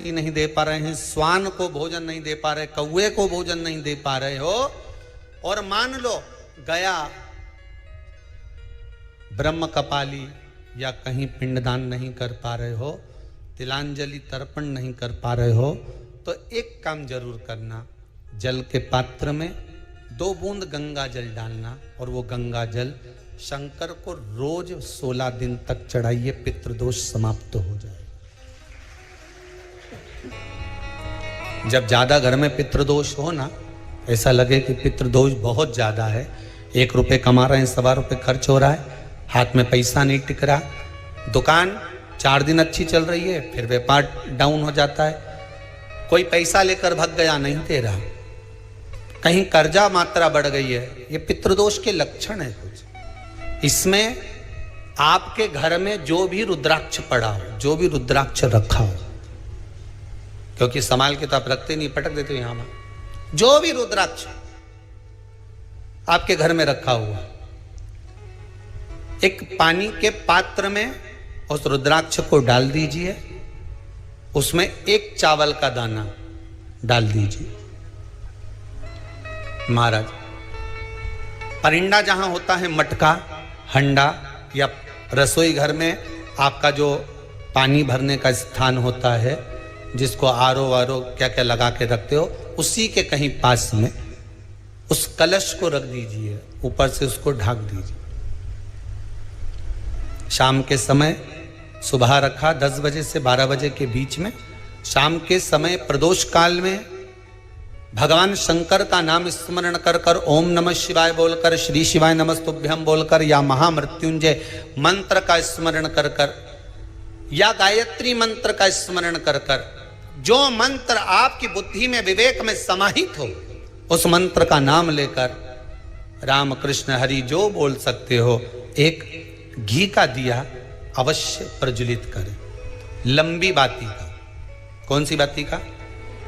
रोटी नहीं दे पा रहे हैं, स्वान को भोजन नहीं दे पा रहे, कौवे को भोजन नहीं दे पा रहे हो, और मान लो गया ब्रह्म कपाली या कहीं पिंडदान नहीं कर पा रहे हो, तिलांजलि तर्पण नहीं कर पा रहे हो, तो एक काम जरूर करना, जल के पात्र में 2 बूंद गंगा जल डालना और वो गंगा जल शंकर को रोज 16 दिन तक चढ़ाइए, पितृदोष समाप्त हो जाए। जब ज्यादा घर में पितृदोष हो ना, ऐसा लगे कि पितृदोष बहुत ज्यादा है, 1 रुपए कमा रहे हैं, 1.25 रुपए खर्च हो रहा है, हाथ में पैसा नहीं टिक रहा, दुकान 4 दिन अच्छी चल रही है, फिर व्यापार डाउन हो जाता है, कोई पैसा लेकर भाग गया, नहीं दे रहा, कहीं कर्जा मात्रा बढ़ गई है, ये पितृदोष के लक्षण है कुछ। इसमें आपके घर में जो भी रुद्राक्ष पड़ा हो, जो भी रुद्राक्ष रखा हो, क्योंकि संभाल के तो आप रखते नहीं, पटक देते हो यहां में, जो भी रुद्राक्ष आपके घर में रखा हुआ, एक पानी के पात्र में उस रुद्राक्ष को डाल दीजिए, उसमें 1 चावल का दाना डाल दीजिए। महाराज, परिंदा जहां होता है, मटका, हंडा या रसोई घर में आपका जो पानी भरने का स्थान होता है, जिसको आरो वारो क्या क्या लगा के रखते हो, उसी के कहीं पास में उस कलश को रख दीजिए, ऊपर से उसको ढक दीजिए। शाम के समय, सुबह रखा 10 बजे से 12 बजे के बीच में, शाम के समय प्रदोष काल में भगवान शंकर का नाम स्मरण कर कर, ओम नमः शिवाय बोलकर, श्री शिवाय नमस्तुभ्यम बोलकर, या महामृत्युंजय मंत्र का स्मरण कर कर, या गायत्री मंत्र का स्मरण कर कर, जो मंत्र आपकी बुद्धि में, विवेक में समाहित हो, उस मंत्र का नाम लेकर राम कृष्ण हरि जो बोल सकते हो, एक घी का दिया अवश्य प्रज्वलित करें, लंबी बाती का। कौन सी बाती का?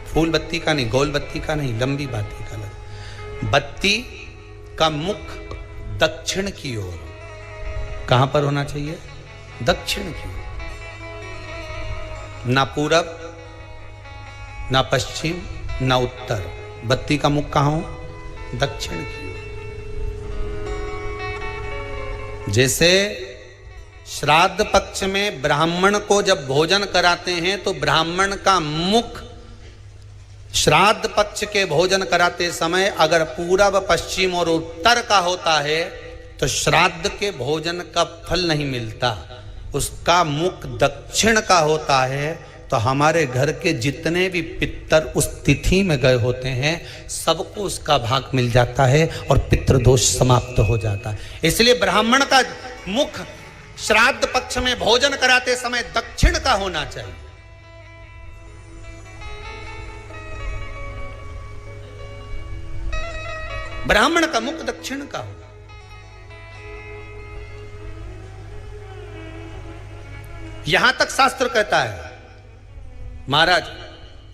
फूल बत्ती का नहीं, गोल बत्ती का नहीं, लंबी बाती का लगा। बत्ती का मुख दक्षिण की ओर, कहां पर होना चाहिए? दक्षिण की ओर, ना पूरब, ना पश्चिम, ना उत्तर। बत्ती का मुख कहां हो? दक्षिण की ओर। जैसे श्राद्ध पक्ष में ब्राह्मण को जब भोजन कराते हैं तो ब्राह्मण का मुख श्राद्ध पक्ष के भोजन कराते समय अगर पूरब, पश्चिम और उत्तर का होता है तो श्राद्ध के भोजन का फल नहीं मिलता। उसका मुख दक्षिण का होता है तो हमारे घर के जितने भी पितर उस तिथि में गए होते हैं सबको उसका भाग मिल जाता है और पितृदोष समाप्त हो जाता है। इसलिए ब्राह्मण का मुख श्राद्ध पक्ष में भोजन कराते समय दक्षिण का होना चाहिए। ब्राह्मण का मुख दक्षिण का हो। यहां तक शास्त्र कहता है महाराज,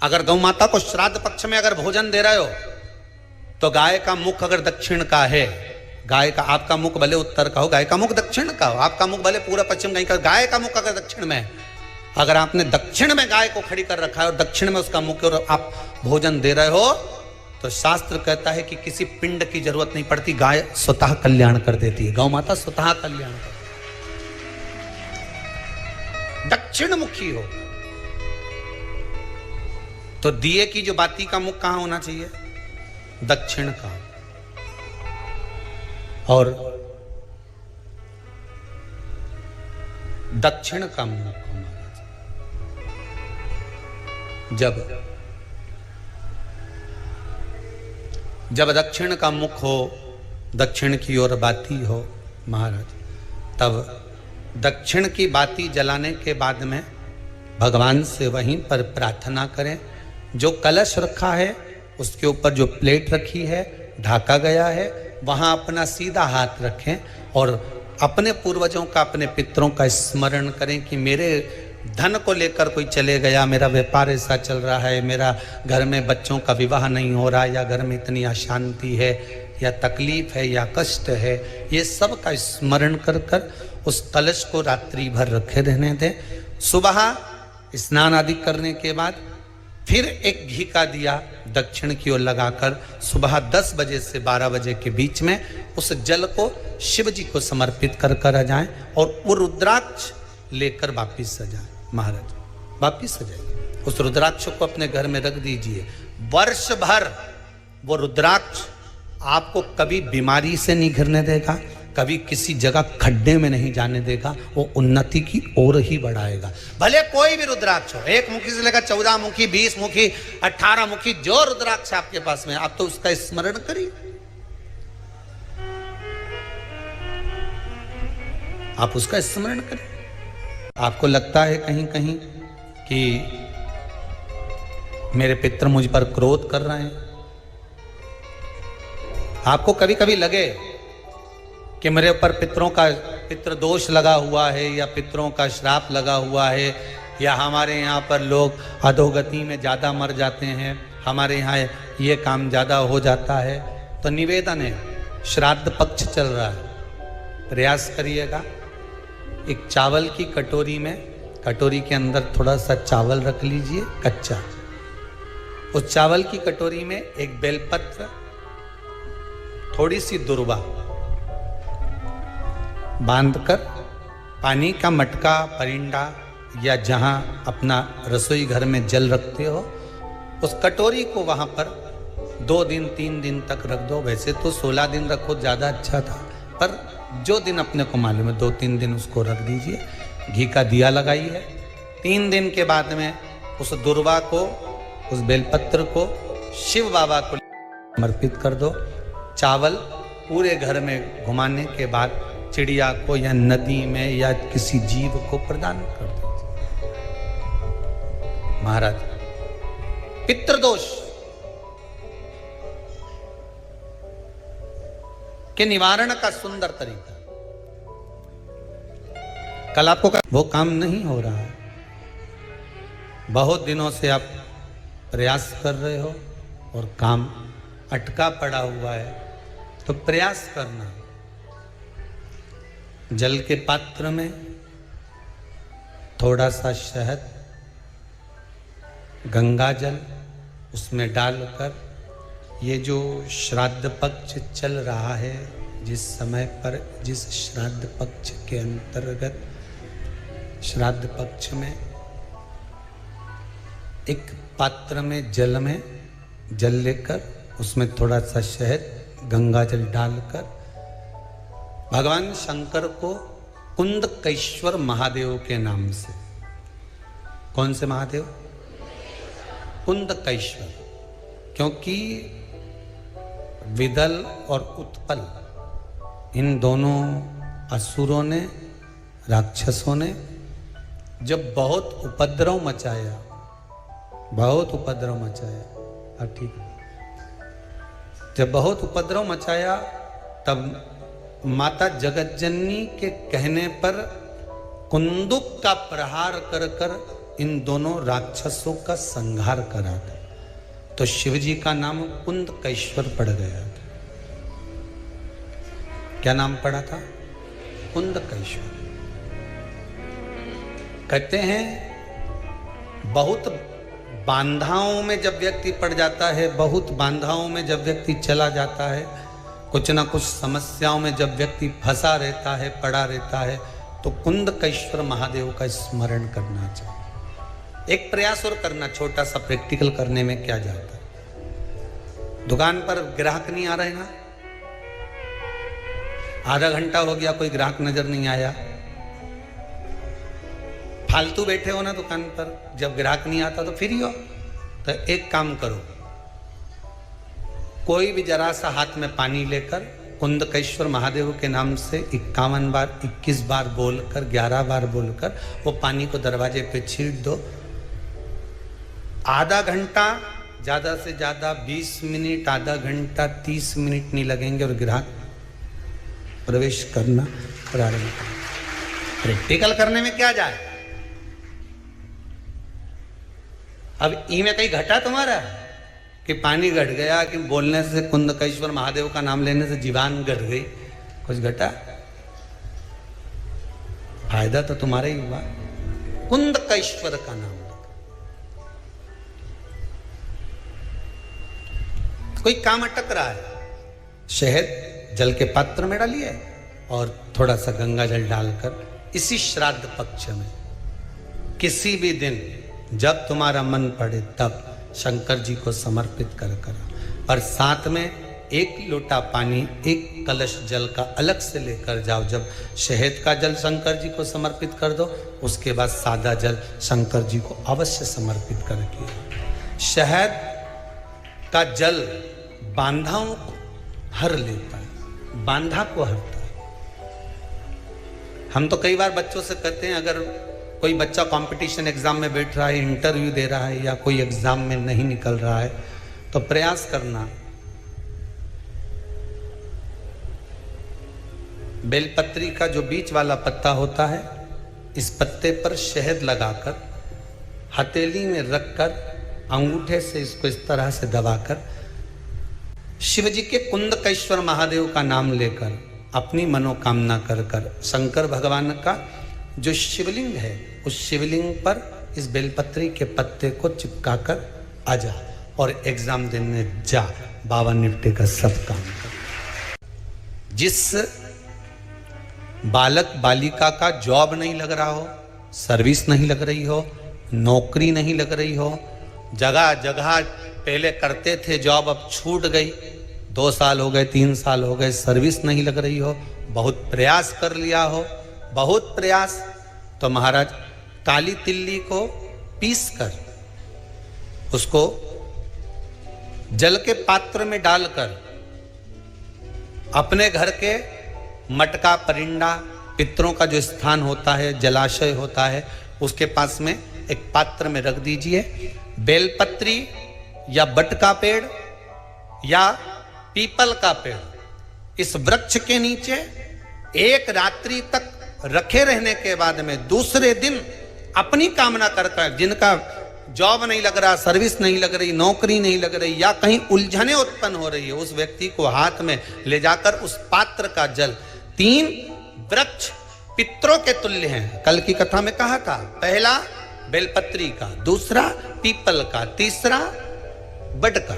अगर गौ माता को श्राद्ध पक्ष में अगर भोजन दे रहे हो तो गाय का मुख अगर दक्षिण का है, गाय का, आपका मुख भले उत्तर का हो, गाय का मुख दक्षिण का हो, आपका मुख भले पूरा पश्चिम कहीं का, गाय का मुख अगर दक्षिण में है, अगर आपने दक्षिण में गाय को खड़ी कर रखा है और दक्षिण में उसका मुख और आप भोजन दे रहे हो तो शास्त्र कहता है कि किसी पिंड की जरूरत नहीं पड़ती, गाय स्वतः कल्याण कर देती है, गौ माता स्वतः कल्याण कर। दक्षिण मुखी हो तो दिए की जो बाती का मुख कहां होना चाहिए? दक्षिण का। और दक्षिण का मुख हमारा जब दक्षिण का मुख हो, दक्षिण की ओर बाती हो महाराज, तब दक्षिण की बाती जलाने के बाद में भगवान से वहीं पर प्रार्थना करें। जो कलश रखा है उसके ऊपर जो प्लेट रखी है, ढाका गया है, वहां अपना सीधा हाथ रखें और अपने पूर्वजों का, अपने पितरों का स्मरण करें कि मेरे धन को लेकर कोई चले गया, मेरा व्यापार ऐसा चल रहा है, मेरा घर में बच्चों का विवाह नहीं हो रहा, या घर में इतनी अशांति है या तकलीफ है या कष्ट है, ये सब का स्मरण कर कर उस कलश को रात्रि भर रखे रहने दें। सुबह स्नान आदि करने के बाद फिर एक घी का दिया दक्षिण की ओर लगाकर सुबह 10 बजे से 12 बजे के बीच में उस जल को शिव जी को समर्पित कर आ जाएं और वो रुद्राक्ष लेकर वापिस सजाएं। महाराज वापिस सजाइए, उस रुद्राक्ष को अपने घर में रख दीजिए। वर्ष भर वो रुद्राक्ष आपको कभी बीमारी से नहीं घिरने देगा, कभी किसी जगह खड्डे में नहीं जाने देगा, वो उन्नति की ओर ही बढ़ाएगा। भले कोई भी रुद्राक्ष हो, 1 मुखी से लेकर 14 मुखी, 20 मुखी, 18 मुखी, जो रुद्राक्ष आपके पास में, आप तो उसका स्मरण करिए। आप उसका स्मरण करिए। आपको लगता है कहीं कहीं कि मेरे पितर मुझ पर क्रोध कर रहे हैं, आपको कभी कभी लगे कि मेरे ऊपर पितृ दोष लगा हुआ है या पितरों का श्राप लगा हुआ है, या हमारे यहाँ पर लोग अधोगति में ज़्यादा मर जाते हैं, हमारे यहाँ ये काम ज़्यादा हो जाता है, तो निवेदन है, श्राद्ध पक्ष चल रहा है, प्रयास करिएगा। एक चावल की कटोरी में, कटोरी के अंदर थोड़ा सा चावल रख लीजिए कच्चा, उस चावल की कटोरी में एक बेलपत्र, थोड़ी सी दुर्वा बांधकर पानी का मटका, परिंडा या जहां अपना रसोई घर में जल रखते हो, उस कटोरी को वहां पर 2 दिन 3 दिन तक रख दो। वैसे तो 16 दिन रखो ज़्यादा अच्छा था, पर जो दिन अपने को मालूम है 2-3 दिन उसको रख दीजिए। घी का दिया लगाइए। 3 दिन के बाद में उस दुर्वा को, उस बेलपत्र को शिव बाबा को समर्पित कर दो। चावल पूरे घर में घुमाने के बाद चिड़िया को या नदी में या किसी जीव को प्रदान कर दीजिए। महाराज पितृदोष के निवारण का सुंदर तरीका, कल आपको वो काम नहीं हो रहा है, बहुत दिनों से आप प्रयास कर रहे हो और काम अटका पड़ा हुआ है, तो प्रयास करना। जल के पात्र में थोड़ा सा शहद, गंगा जल उसमें डालकर, ये जो श्राद्ध पक्ष चल रहा है, जिस समय पर, जिस श्राद्ध पक्ष के अंतर्गत, श्राद्ध पक्ष में एक पात्र में जल लेकर उसमें थोड़ा सा शहद, गंगा जल डालकर भगवान शंकर को कुंदकेश्वर महादेव के नाम से, कौन से महादेव? कुंदकेश्वर, क्योंकि विदल और उत्पल इन दोनों असुरों ने, राक्षसों ने जब बहुत उपद्रव मचाया, ठीक, जब बहुत उपद्रव मचाया, तब माता जगतजननी के कहने पर कुंदुक का प्रहार कर कर इन दोनों राक्षसों का संहार करा था, तो शिव जी का नाम कुंदकेश्वर पड़ गया था। क्या नाम पड़ा था? कुंदकेश्वर। कहते हैं बहुत बांधाओं में जब व्यक्ति पड़ जाता है, बहुत बांधाओं में जब व्यक्ति चला जाता है, कुछ ना कुछ समस्याओं में जब व्यक्ति फंसा रहता है, पड़ा रहता है, तो कुंदकेश्वर महादेव का स्मरण करना चाहिए। एक प्रयास और करना, छोटा सा प्रैक्टिकल करने में क्या जाता है। दुकान पर ग्राहक नहीं आ रहे ना, आधा घंटा हो गया कोई ग्राहक नजर नहीं आया, फालतू बैठे हो ना दुकान पर, जब ग्राहक नहीं आता तो फ्री हो, तो एक काम करो, कोई भी जरा सा हाथ में पानी लेकर कुंदकेश्वर महादेव के नाम से 51 बार, 21 बार बोलकर, 11 बार बोलकर वो पानी को दरवाजे पे छीट दो। आधा घंटा, ज़्यादा से ज़्यादा 20 मिनट, आधा घंटा 30 मिनट नहीं लगेंगे और ग्राहक प्रवेश करना प्रारंभ करें। प्रैक्टिकल करने में क्या जाए। अब ई में कहीं घटा तुम्हारा कि पानी घट गया, कि बोलने से, कुंदकेश्वर महादेव का नाम लेने से जीवान घट गई, कुछ घटा? फायदा तो तुम्हारा ही हुआ। कुंदकेश्वर का नाम, कोई काम अटक रहा है, शहद जल के पात्र में डालिए और थोड़ा सा गंगा जल डालकर इसी श्राद्ध पक्ष में किसी भी दिन जब तुम्हारा मन पड़े तब शंकर जी को समर्पित कर और साथ में एक लोटा पानी, एक कलश जल का अलग से लेकर जाओ। जब शहद का जल शंकर जी को समर्पित कर दो, उसके बाद सादा जल शंकर जी को अवश्य समर्पित करके। शहद का जल बांधाओं को हर लेता है, बांधा को हरता है। हम तो कई बार बच्चों से कहते हैं, अगर कोई बच्चा कंपटीशन एग्जाम में बैठ रहा है, इंटरव्यू दे रहा है या कोई एग्जाम में नहीं निकल रहा है, तो प्रयास करना बेलपत्री का जो बीच वाला पत्ता होता है, इस पत्ते पर शहद लगाकर हथेली में रखकर अंगूठे से इसको इस तरह से दबाकर शिव जी के कुंदकेश्वर महादेव का नाम लेकर अपनी मनोकामना कर शंकर भगवान का जो शिवलिंग है, उस शिवलिंग पर इस बेलपत्री के पत्ते को चिपकाकर आ जा और एग्जाम देने जा। बाबा निपटे का सब काम कर। जिस बालक बालिका का जॉब नहीं लग रहा हो, सर्विस नहीं लग रही हो, नौकरी नहीं लग रही हो, जगह जगह पहले करते थे जॉब, अब छूट गई, 2 साल हो गए, 3 साल हो गए, सर्विस नहीं लग रही हो, बहुत प्रयास कर लिया हो, बहुत प्रयास, तो महाराज काली तिल्ली को पीस कर उसको जल के पात्र में डालकर अपने घर के मटका परिंडा, पितरों का जो स्थान होता है, जलाशय होता है, उसके पास में एक पात्र में रख दीजिए। बेलपत्री या बट का पेड़ या पीपल का पेड़, इस वृक्ष के नीचे एक रात्रि तक रखे रहने के बाद में दूसरे दिन अपनी कामना करता है, जिनका जॉब नहीं लग रहा, सर्विस नहीं लग रही, नौकरी नहीं लग रही या कहीं उलझने उत्पन्न हो रही है, उस व्यक्ति को हाथ में ले जाकर उस पात्र का जल, 3 वृक्ष पितरों के तुल्य हैं, कल की कथा में कहा था, पहला बेलपत्री का, दूसरा पीपल का, तीसरा बट का,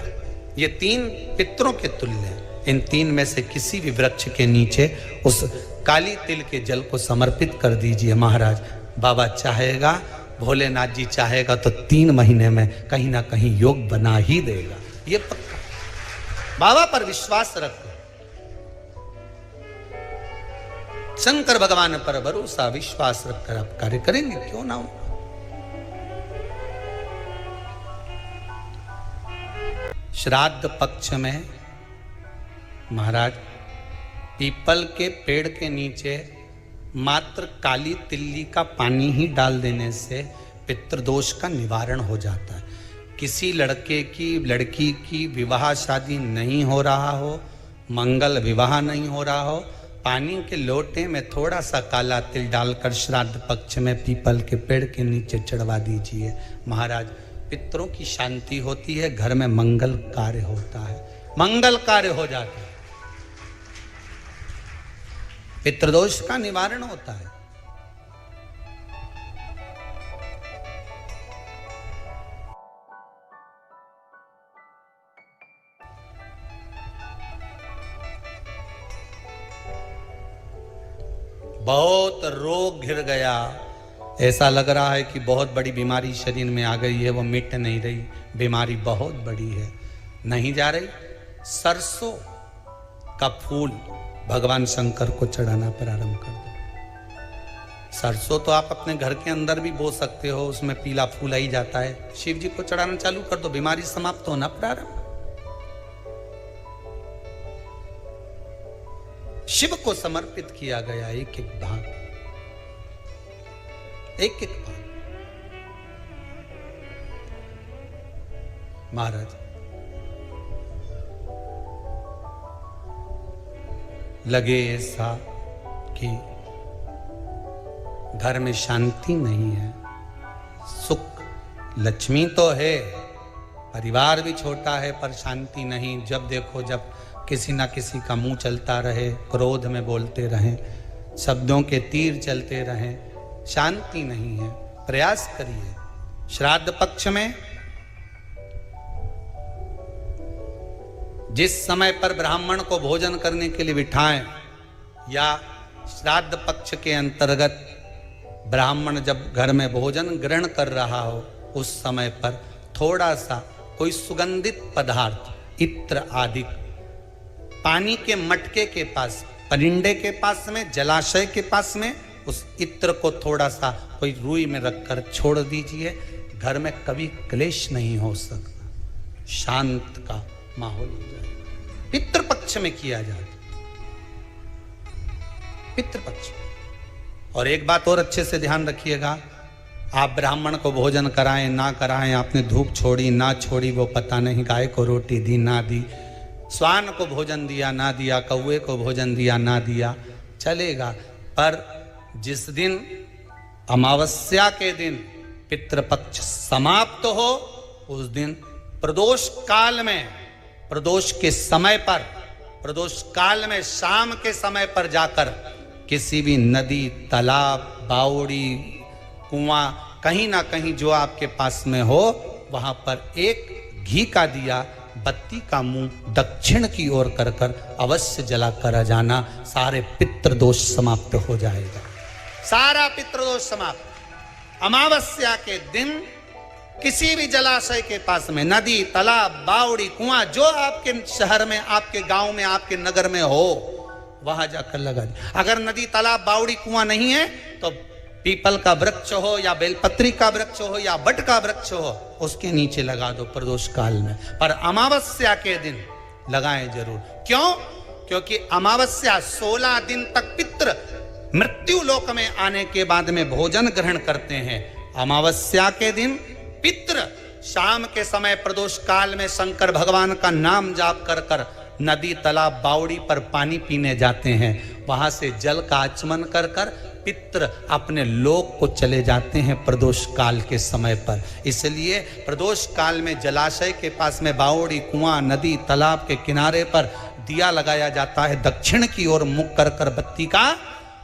ये 3 पितरों के तुल्य हैं। इन 3 में से किसी भी वृक्ष के नीचे उस काली तिल के जल को समर्पित कर दीजिए। महाराज बाबा चाहेगा, भोलेनाथ जी चाहेगा तो 3 महीने में कहीं ना कहीं योग बना ही देगा, ये पक्का। बाबा पर विश्वास रखो, शंकर भगवान पर भरोसा विश्वास रखकर आप कार्य करेंगे, क्यों ना हो। श्राद्ध पक्ष में महाराज पीपल के पेड़ के नीचे मात्र काली तिल्ली का पानी ही डाल देने से पितृदोष का निवारण हो जाता है। किसी लड़के की लड़की की विवाह शादी नहीं हो रहा हो, मंगल विवाह नहीं हो रहा हो, पानी के लोटे में थोड़ा सा काला तिल डालकर श्राद्ध पक्ष में पीपल के पेड़ के नीचे चढ़वा दीजिए। महाराज पितरों की शांति होती है, घर में मंगल कार्य होता है, मंगल कार्य हो जाता है, पितृदोष का निवारण होता है। बहुत रोग घिर गया, ऐसा लग रहा है कि बहुत बड़ी बीमारी शरीर में आ गई है, वो मिट नहीं रही, बीमारी बहुत बड़ी है, नहीं जा रही। सरसों का फूल भगवान शंकर को चढ़ाना प्रारंभ कर दो। सरसों तो आप अपने घर के अंदर भी बो सकते हो, उसमें पीला फूल ही जाता है, शिव जी को चढ़ाना चालू कर दो, बीमारी समाप्त होना प्रारंभ। शिव को समर्पित किया गया एक एक भाग, एक एक भाग। महाराज लगे ऐसा कि घर में शांति नहीं है, सुख लक्ष्मी तो है, परिवार भी छोटा है पर शांति नहीं, जब देखो जब किसी ना किसी का मुंह चलता रहे, क्रोध में बोलते रहें, शब्दों के तीर चलते रहें, शांति नहीं है। प्रयास करिए श्राद्ध पक्ष में जिस समय पर ब्राह्मण को भोजन करने के लिए बिठाएं या श्राद्ध पक्ष के अंतर्गत ब्राह्मण जब घर में भोजन ग्रहण कर रहा हो, उस समय पर थोड़ा सा कोई सुगंधित पदार्थ, इत्र आदि, पानी के मटके के पास, परिंडे के पास में, जलाशय के पास में उस इत्र को थोड़ा सा कोई रुई में रखकर छोड़ दीजिए। घर में कभी क्लेश नहीं हो सकता, शांत का माहौल हो जाए। पितृपक्ष में किया जाए, पितृपक्ष। और एक बात और अच्छे से ध्यान रखिएगा, आप ब्राह्मण को भोजन कराएं ना कराएं, आपने धूप छोड़ी ना छोड़ी वो पता नहीं, गाय को रोटी दी ना दी, स्वान को भोजन दिया ना दिया, कौवे को भोजन दिया ना दिया, चलेगा। पर जिस दिन अमावस्या के दिन पितृपक्ष समाप्त हो, उस दिन प्रदोष काल में, प्रदोष के समय पर, प्रदोष काल में शाम के समय पर जाकर किसी भी नदी, तालाब, बावड़ी, कुआं, कहीं ना कहीं जो आपके पास में हो, वहां पर एक घी का दिया, बत्ती का मुंह दक्षिण की ओर कर कर अवश्य जला कर जाना। सारे पितृदोष समाप्त हो जाएगा, सारा पितृदोष समाप्त। अमावस्या के दिन किसी भी जलाशय के पास में, नदी, तालाब, बावड़ी, कुआं, जो आपके शहर में, आपके गांव में, आपके नगर में हो, वहां जाकर लगा दे। अगर नदी, तालाब, बावड़ी, कुआं नहीं है तो पीपल का वृक्ष हो या बेलपत्री का वृक्ष हो या बट का वृक्ष हो, उसके नीचे लगा दो प्रदोष काल में। पर अमावस्या के दिन लगाएं जरूर। क्यों? क्योंकि अमावस्या 16 दिन तक पितृ मृत्यु लोक में आने के बाद में भोजन ग्रहण करते हैं। अमावस्या के दिन पितृ शाम के समय प्रदोष काल में शंकर भगवान का नाम जाप कर कर नदी, तालाब, बावड़ी पर पानी पीने जाते हैं। वहां से जल का आचमन कर कर पितृ अपने लोक को चले जाते हैं प्रदोष काल के समय पर। इसलिए प्रदोष काल में जलाशय के पास में, बावड़ी, कुआं, नदी, तालाब के किनारे पर दिया लगाया जाता है दक्षिण की ओर मुख कर कर बत्ती का।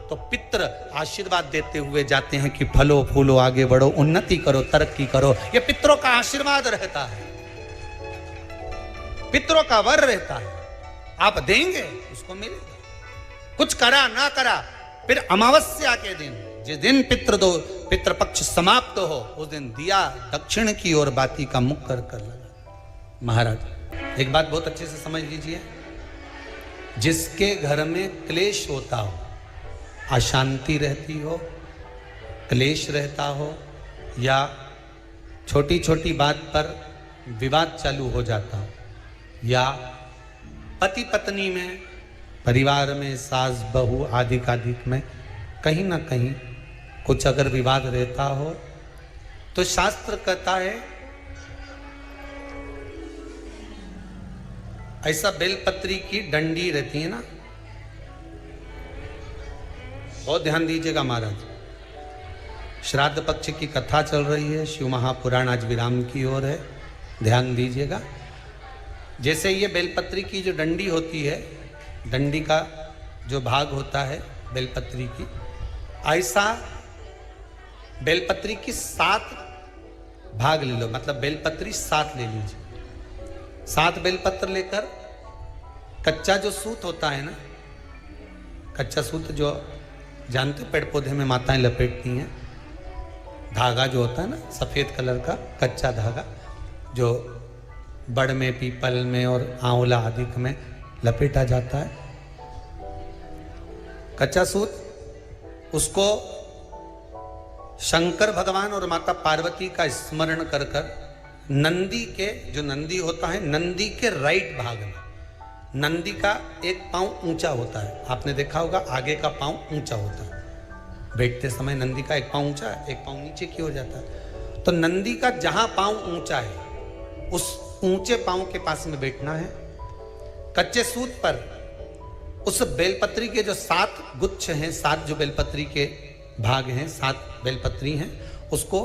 तो पितृ आशीर्वाद देते हुए जाते हैं कि फलो फूलो, आगे बढ़ो, उन्नति करो, तरक्की करो। ये पितरों का आशीर्वाद रहता है, पितरों का वर रहता है। आप देंगे उसको मिलेगा, कुछ करा ना करा। फिर अमावस्या के दिन, जिस दिन पितृपक्ष समाप्त हो, उस दिन दिया दक्षिण की ओर बाती का मुख कर कर लगा। महाराज एक बात बहुत अच्छे से समझ लीजिए, जिसके घर में क्लेश होता हो, अशांति रहती हो, क्लेश रहता हो, या छोटी छोटी बात पर विवाद चालू हो जाता हो, या पति पत्नी में, परिवार में, सास बहू आदि कादिक में कहीं ना कहीं कुछ अगर विवाद रहता हो, तो शास्त्र कहता है ऐसा बेलपत्री की डंडी रहती है ना, बहुत ध्यान दीजिएगा महाराज। श्राद्ध पक्ष की कथा चल रही है, शिव महापुराण आज विराम की ओर है, ध्यान दीजिएगा। जैसे ये बेलपत्री की जो डंडी होती है, डंडी का जो भाग होता है बेलपत्री की, ऐसा बेलपत्री की 7 भाग ले लो, मतलब बेलपत्री 7 ले लीजिए। 7 बेलपत्र लेकर कच्चा जो सूत होता है ना, कच्चा सूत जो जानते हो पेड़ पौधे में माताएं लपेटती हैं, धागा जो होता है ना सफेद कलर का कच्चा धागा, जो बड़ में, पीपल में और आंवला आदि में लपेटा जाता है, कच्चा सूत, उसको शंकर भगवान और माता पार्वती का स्मरण कर कर नंदी के, जो नंदी होता है, नंदी के राइट भाग में, नंदी का एक पांव ऊंचा होता है, आपने देखा होगा आगे का पांव ऊंचा होता है, बैठते समय नंदी का एक पांव ऊंचा है, एक पांव नीचे की हो जाता है। तो नंदी का जहां पांव ऊंचा है, उस ऊंचे पांव के पास में बैठना है। कच्चे सूत पर उस बेलपत्री के जो 7 गुच्छ हैं, 7 जो बेलपत्री के भाग हैं, 7 बेलपत्री हैं, उसको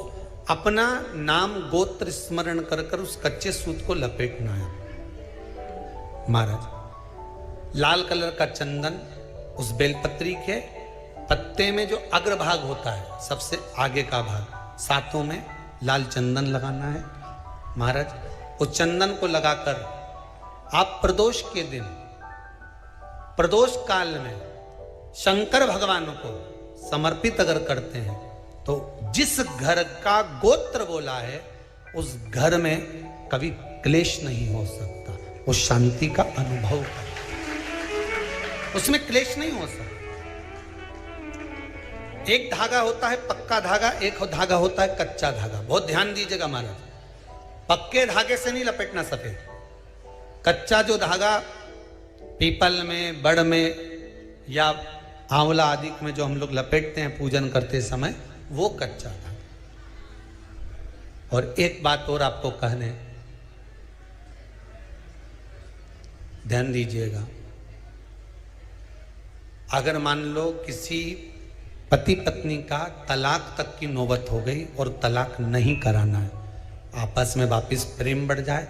अपना नाम गोत्र स्मरण कर कर उस कच्चे सूत को लपेटना है। महाराज लाल कलर का चंदन उस बेलपत्री के पत्ते में जो अग्रभाग होता है, सबसे आगे का भाग, 7 में लाल चंदन लगाना है। महाराज उस चंदन को लगाकर आप प्रदोष के दिन, प्रदोष काल में शंकर भगवान को समर्पित अगर करते हैं तो जिस घर का गोत्र बोला है उस घर में कभी क्लेश नहीं हो सकता, वो शांति का अनुभव कर, उसमें क्लेश नहीं हो सकता। एक धागा होता है पक्का धागा, एक धागा होता है कच्चा धागा। बहुत ध्यान दीजिएगा महाराज, पक्के धागे से नहीं लपेटना सफेद, कच्चा जो धागा पीपल में, बड़ में या आंवला आदि में जो हम लोग लपेटते हैं पूजन करते समय, वो कच्चा धागा। और एक बात और आपको कहने, ध्यान दीजिएगा, अगर मान लो किसी पति पत्नी का तलाक तक की नौबत हो गई और तलाक नहीं कराना है, आपस में वापिस प्रेम बढ़ जाए,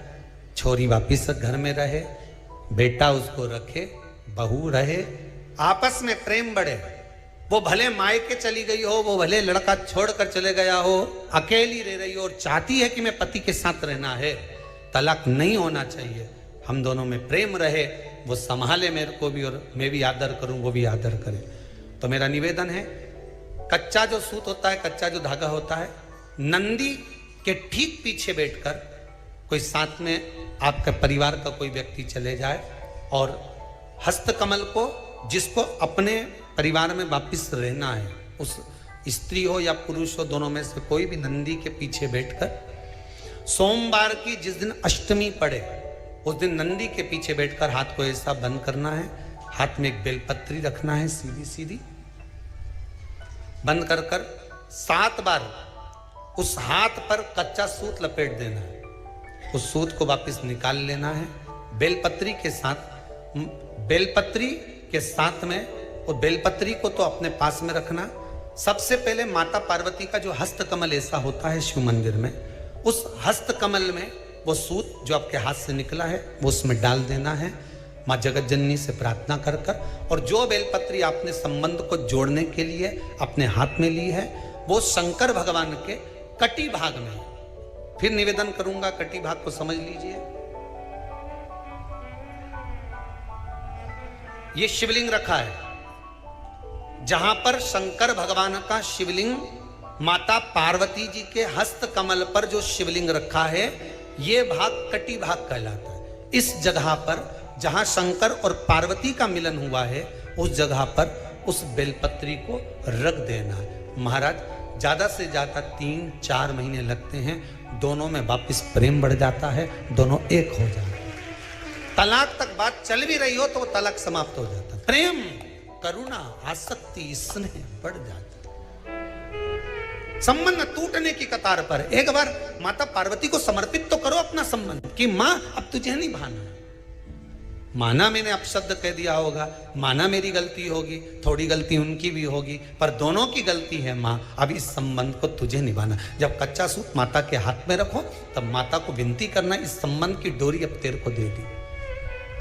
छोरी वापिस घर में रहे, बेटा उसको रखे, बहू रहे, आपस में प्रेम बढ़े, वो भले मायके चली गई हो, वो भले लड़का छोड़कर चले गया हो, अकेली रह रही हो और चाहती है कि मैं पति के साथ रहना है, तलाक नहीं होना चाहिए, हम दोनों में प्रेम रहे, वो संभाले मेरे को भी और मैं भी आदर करूं, वो भी आदर करे। तो मेरा निवेदन है, कच्चा जो सूत होता है, कच्चा जो धागा होता है, नंदी के ठीक पीछे बैठकर कोई साथ में आपका परिवार का कोई व्यक्ति चले जाए और हस्तकमल को, जिसको अपने परिवार में वापिस रहना है, उस स्त्री हो या पुरुष हो, दोनों में से कोई भी नंदी के पीछे बैठकर सोमवार की जिस दिन अष्टमी पड़े उस दिन नंदी के पीछे बैठकर हाथ को ऐसा बंद करना है, हाथ में एक बेलपत्री रखना है, सीधी सीधी बंद कर कर 7 बार उस हाथ पर कच्चा सूत लपेट देना है, उस सूत को वापस निकाल लेना है, बेलपत्री के साथ में, और बेलपत्री को तो अपने पास में रखना। सबसे पहले माता पार्वती का जो हस्तकमल ऐसा होता है शिव मंदिर में, उस हस्तकमल में वो सूत जो आपके हाथ से निकला है वो उसमें डाल देना है, माँ जगत जननी से प्रार्थना कर कर, और जो बेलपत्री आपने संबंध को जोड़ने के लिए अपने हाथ में ली है वो शंकर भगवान के कटी भाग में, फिर निवेदन करूंगा कटी भाग को समझ लीजिए। ये शिवलिंग रखा है, जहां पर शंकर भगवान का शिवलिंग, माता पार्वती जी के हस्त कमल पर जो शिवलिंग रखा है, ये भाग कटी भाग कहलाता है। इस जगह पर जहां शंकर और पार्वती का मिलन हुआ है, उस जगह पर उस बेलपत्री को रख देना है। महाराज ज्यादा से ज्यादा 3-4 महीने लगते हैं, दोनों में वापिस प्रेम बढ़ जाता है, दोनों एक हो जाते हैं। तलाक तक बात चल भी रही हो तो वो तलाक समाप्त हो जाता है, प्रेम, करुणा, आसक्ति, स्नेह बढ़ जाता है। संबंध टूटने की कतार पर एक बार माता पार्वती को समर्पित तो करो अपना संबंध कि मां अब तुझे नहीं भाना, माना मैंने अपशब्द कह दिया होगा, माना मेरी गलती होगी, थोड़ी गलती उनकी भी होगी, पर दोनों की गलती है मां, अब इस संबंध को तुझे निभाना। जब कच्चा सूत माता के हाथ में रखो तब माता को विनती करना, इस संबंध की डोरी अब तेरे को दे दी,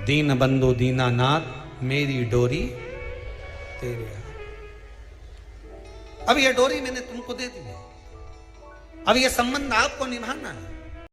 दीन बंधु दीनानाथ मेरी डोरी तेरे हाथ, अब ये डोरी मैंने तुमको दे दी है, अब ये संबंध आपको निभाना है।